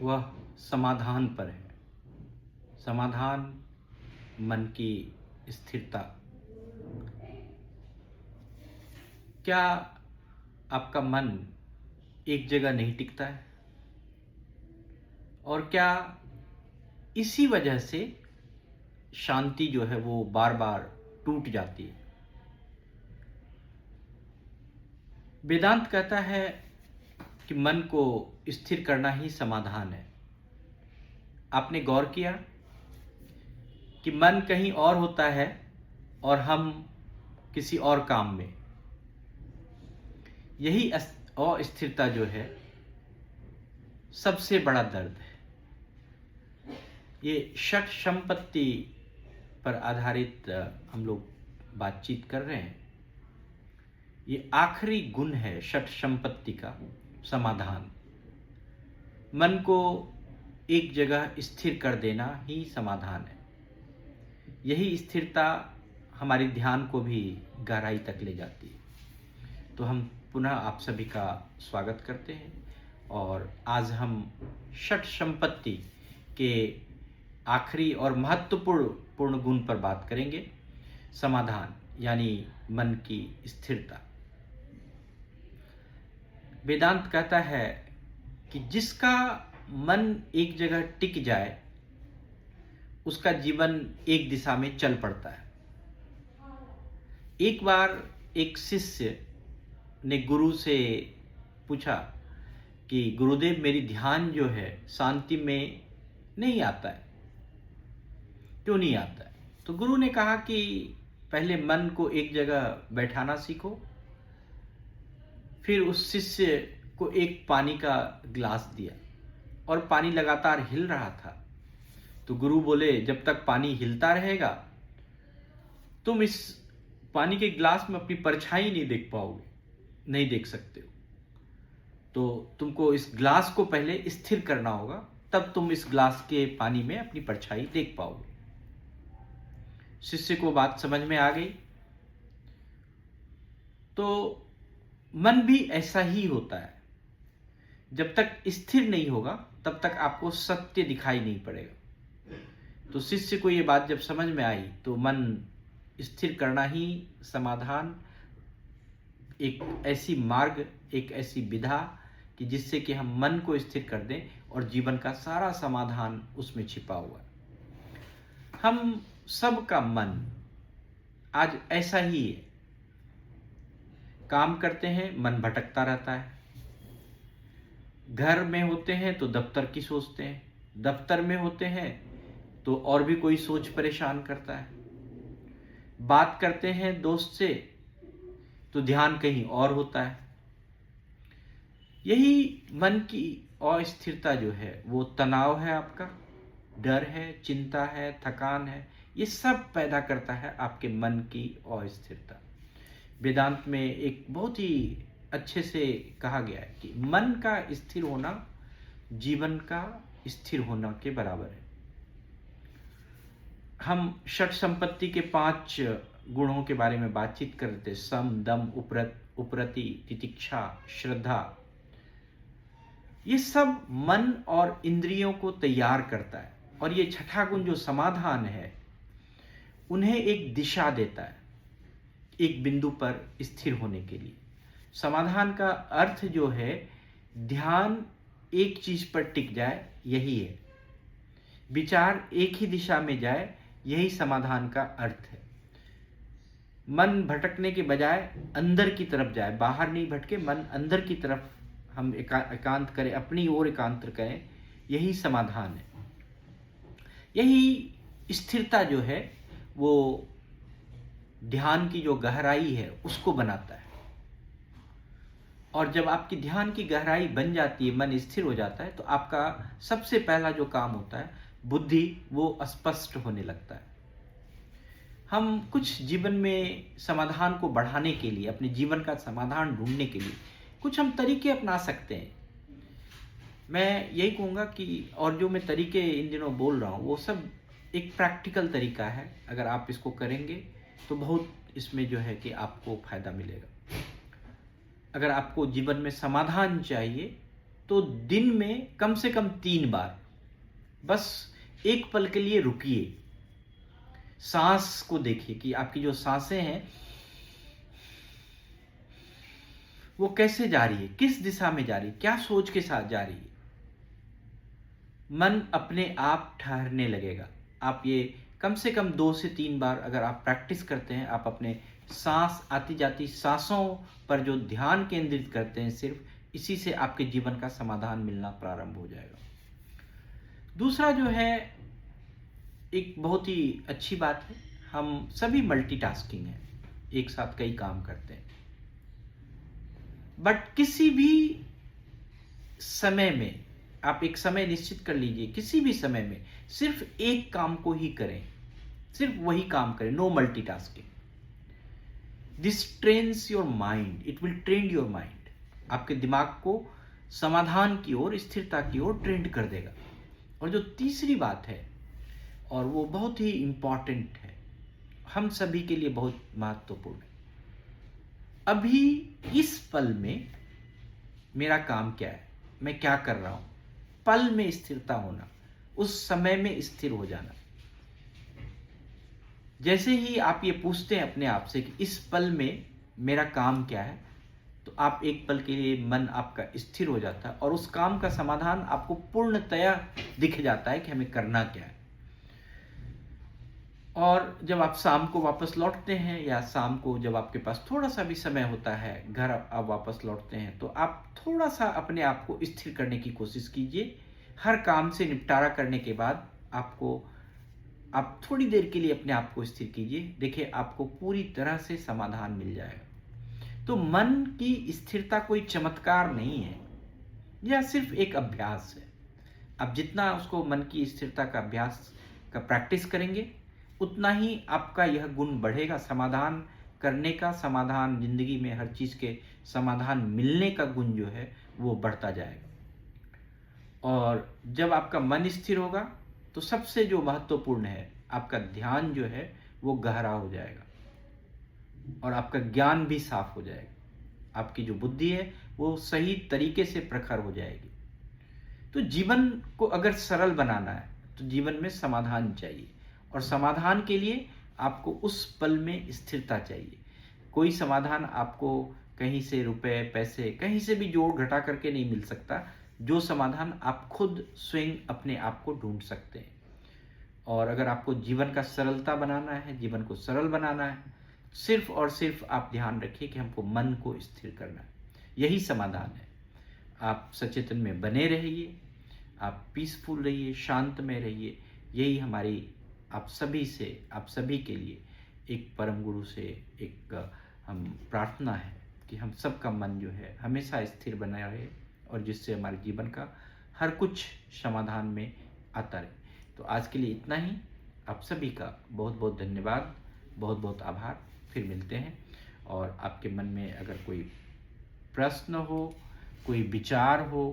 वह समाधान पर है। समाधान, मन की स्थिरता। क्या आपका मन एक जगह नहीं टिकता है? और क्या इसी वजह से शांति जो है वो बार बार टूट जाती है? वेदांत कहता है कि मन को स्थिर करना ही समाधान है। आपने गौर किया कि मन कहीं और होता है और हम किसी और काम में। यही अस्थिरता जो है सबसे बड़ा दर्द है। ये षट संपत्ति पर आधारित हम लोग बातचीत कर रहे हैं। ये आखिरी गुण है षट संपत्ति का, समाधान। मन को एक जगह स्थिर कर देना ही समाधान है। यही स्थिरता हमारे ध्यान को भी गहराई तक ले जाती है। तो हम पुनः आप सभी का स्वागत करते हैं और आज हम षट संपत्ति के आखिरी और महत्वपूर्ण गुण पर बात करेंगे, समाधान यानी मन की स्थिरता। वेदांत कहता है कि जिसका मन एक जगह टिक जाए उसका जीवन एक दिशा में चल पड़ता है। एक बार एक शिष्य ने गुरु से पूछा कि गुरुदेव, मेरी ध्यान जो है शांति में नहीं आता है, क्यों नहीं आता है? तो गुरु ने कहा कि पहले मन को एक जगह बैठाना सीखो। फिर उस शिष्य को एक पानी का गिलास दिया और पानी लगातार हिल रहा था। तो गुरु बोले, जब तक पानी हिलता रहेगा तुम इस पानी के गिलास में अपनी परछाई नहीं देख पाओगे, नहीं देख सकते हो। तो तुमको इस गिलास को पहले स्थिर करना होगा, तब तुम इस गिलास के पानी में अपनी परछाई देख पाओगे। शिष्य को बात समझ में आ गई। तो मन भी ऐसा ही होता है, जब तक स्थिर नहीं होगा तब तक आपको सत्य दिखाई नहीं पड़ेगा। तो शिष्य को ये बात जब समझ में आई तो मन स्थिर करना ही समाधान, एक ऐसी मार्ग, एक ऐसी विधा कि जिससे कि हम मन को स्थिर कर दें और जीवन का सारा समाधान उसमें छिपा हुआ है। हम सब का मन आज ऐसा ही है। काम करते हैं, मन भटकता रहता है। घर में होते हैं तो दफ्तर की सोचते हैं, दफ्तर में होते हैं तो और भी कोई सोच परेशान करता है। बात करते हैं दोस्त से तो ध्यान कहीं और होता है। यही मन की अस्थिरता जो है वो तनाव है, आपका डर है, चिंता है, थकान है, ये सब पैदा करता है आपके मन की अस्थिरता। वेदांत में एक बहुत ही अच्छे से कहा गया है कि मन का स्थिर होना जीवन का स्थिर होना के बराबर है। हम षट संपत्ति के 5 गुणों के बारे में बातचीत कर रहे थे, सम, दम, उपरति, तितिक्षा, श्रद्धा। ये सब मन और इंद्रियों को तैयार करता है और ये छठा गुण जो समाधान है उन्हें एक दिशा देता है, एक बिंदु पर स्थिर होने के लिए। समाधान का अर्थ जो है ध्यान एक चीज पर टिक जाए, यही है। विचार एक ही दिशा में जाए, यही समाधान का अर्थ है। मन भटकने के बजाय अंदर की तरफ जाए, बाहर नहीं भटके, मन अंदर की तरफ हम एकांत करें, अपनी ओर एकांत करें, यही समाधान है। यही स्थिरता जो है वो ध्यान की जो गहराई है उसको बनाता है। और जब आपकी ध्यान की गहराई बन जाती है, मन स्थिर हो जाता है, तो आपका सबसे पहला जो काम होता है, बुद्धि वो स्पष्ट होने लगता है। हम कुछ जीवन में समाधान को बढ़ाने के लिए, अपने जीवन का समाधान ढूंढने के लिए कुछ हम तरीके अपना सकते हैं। मैं यही कहूँगा कि और जो मैं तरीके इन दिनों बोल रहा हूँ वो सब एक प्रैक्टिकल तरीका है। अगर आप इसको करेंगे तो बहुत इसमें जो है कि आपको फायदा मिलेगा। अगर आपको जीवन में समाधान चाहिए तो दिन में कम से कम 3 बार बस एक पल के लिए रुकिए, सांस को देखिए कि आपकी जो सांसें हैं वो कैसे जा रही है, किस दिशा में जा रही है, क्या सोच के साथ जा रही है। मन अपने आप ठहरने लगेगा। आप ये कम से कम 2 से 3 बार अगर आप प्रैक्टिस करते हैं, आप अपने सांस आती जाती सांसों पर जो ध्यान केंद्रित करते हैं, सिर्फ इसी से आपके जीवन का समाधान मिलना प्रारंभ हो जाएगा। दूसरा जो है, एक बहुत ही अच्छी बात है, हम सभी मल्टीटास्किंग हैं, एक साथ कई काम करते हैं, बट किसी भी समय में आप एक समय निश्चित कर लीजिए, किसी भी समय में सिर्फ एक काम को ही करें, सिर्फ वही काम करें, no multitasking. This trains your mind, it will train your mind. आपके दिमाग को समाधान की ओर, स्थिरता की ओर ट्रेंड कर देगा। और जो तीसरी बात है, और वो बहुत ही इंपॉर्टेंट है, हम सभी के लिए बहुत महत्वपूर्ण है, अभी इस पल में मेरा काम क्या है, मैं क्या कर रहा हूं, पल में स्थिरता होना, उस समय में स्थिर हो जाना। जैसे ही आप ये पूछते हैं अपने आप से कि इस पल में मेरा काम क्या है, तो आप एक पल के लिए मन आपका स्थिर हो जाता है और उस काम का समाधान आपको पूर्णतया दिख जाता है कि हमें करना क्या है। और जब आप शाम को वापस लौटते हैं, या शाम को जब आपके पास थोड़ा सा भी समय होता है, घर आप वापस लौटते हैं, तो आप थोड़ा सा अपने आप को स्थिर करने की कोशिश कीजिए। हर काम से निपटारा करने के बाद आप थोड़ी देर के लिए अपने आप को स्थिर कीजिए, देखिए आपको पूरी तरह से समाधान मिल जाएगा। तो मन की स्थिरता कोई चमत्कार नहीं है, यह सिर्फ एक अभ्यास है। आप जितना उसको मन की स्थिरता का अभ्यास का प्रैक्टिस करेंगे, उतना ही आपका यह गुण बढ़ेगा, समाधान करने का, समाधान जिंदगी में हर चीज के समाधान मिलने का गुण जो है वो बढ़ता जाएगा। और जब आपका मन स्थिर होगा, तो सबसे जो महत्वपूर्ण है, आपका ध्यान जो है वो गहरा हो जाएगा और आपका ज्ञान भी साफ हो जाएगा। आपकी जो बुद्धि है वो सही तरीके से प्रखर हो जाएगी। तो जीवन को अगर सरल बनाना है, तो जीवन में समाधान चाहिए, और समाधान के लिए आपको उस पल में स्थिरता चाहिए। कोई समाधान आपको कहीं से रुपए पैसे कहीं से भी जोड़ घटा करके नहीं मिल सकता। जो समाधान आप खुद स्वयं अपने आप को ढूंढ सकते हैं। और अगर आपको जीवन का सरलता बनाना है, जीवन को सरल बनाना है, सिर्फ और सिर्फ आप ध्यान रखिए कि हमको मन को स्थिर करना है, यही समाधान है। आप सचेतन में बने रहिए, आप पीसफुल रहिए, शांत में रहिए। यही हमारी आप सभी के लिए एक परम गुरु से एक हम प्रार्थना है कि हम सबका मन जो है हमेशा स्थिर बना रहे, और जिससे हमारे जीवन का हर कुछ समाधान में आता रहे। तो आज के लिए इतना ही। आप सभी का बहुत बहुत धन्यवाद, बहुत बहुत आभार। फिर मिलते हैं। और आपके मन में अगर कोई प्रश्न हो, कोई विचार हो,